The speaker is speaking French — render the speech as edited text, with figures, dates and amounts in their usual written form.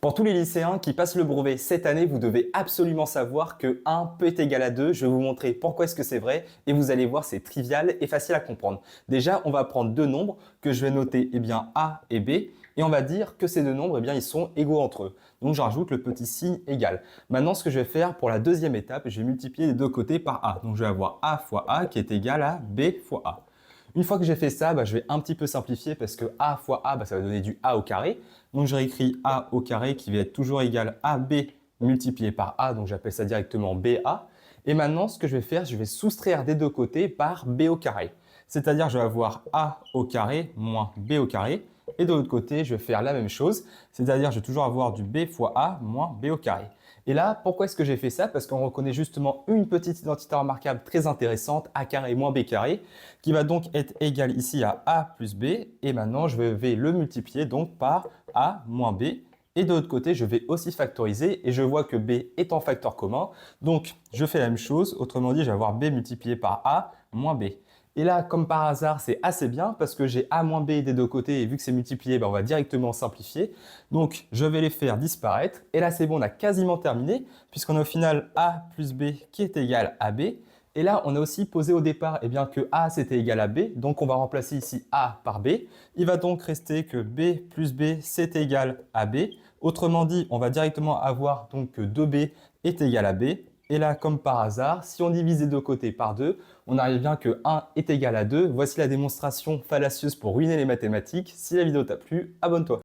Pour tous les lycéens qui passent le brevet cette année, vous devez absolument savoir que 1 peut être égal à 2. Je vais vous montrer pourquoi est-ce que c'est vrai et vous allez voir, c'est trivial et facile à comprendre. Déjà, on va prendre deux nombres que je vais noter A et B et on va dire que ces deux nombres, ils sont égaux entre eux. Donc, je rajoute le petit signe égal. Maintenant, ce que je vais faire pour la deuxième étape, je vais multiplier les deux côtés par A. Donc, je vais avoir A fois A qui est égal à B fois A. Une fois que j'ai fait ça, je vais un petit peu simplifier parce que A fois A, ça va donner du A au carré. Donc, je réécris A au carré qui va être toujours égal à AB multiplié par A. Donc, j'appelle ça directement BA. Et maintenant, ce que je vais faire, je vais soustraire des deux côtés par B au carré. C'est-à-dire, je vais avoir A au carré moins B au carré. Et de l'autre côté, je vais faire la même chose. C'est-à-dire, je vais toujours avoir du B fois A moins B au carré. Et là, pourquoi est-ce que j'ai fait ça? Parce qu'on reconnaît justement une petite identité remarquable très intéressante, A carré moins B carré, qui va donc être égal ici à A plus B. Et maintenant, je vais le multiplier donc par A moins B. Et de l'autre côté, je vais aussi factoriser et je vois que B est en facteur commun. Donc, je fais la même chose. Autrement dit, je vais avoir B multiplié par A moins B. Et là, comme par hasard, c'est assez bien parce que j'ai A moins B des deux côtés et vu que c'est multiplié, on va directement simplifier. Donc, je vais les faire disparaître. Et là, c'est bon, on a quasiment terminé puisqu'on a au final A plus B qui est égal à B. Et là, on a aussi posé au départ que A c'était égal à B. Donc, on va remplacer ici A par B. Il va donc rester que B plus B c'est égal à B. Autrement dit, on va directement avoir donc que 2B est égal à B. Et là, comme par hasard, si on divise les deux côtés par 2, on arrive bien que 1 est égal à 2. Voici la démonstration fallacieuse pour ruiner les mathématiques. Si la vidéo t'a plu, abonne-toi.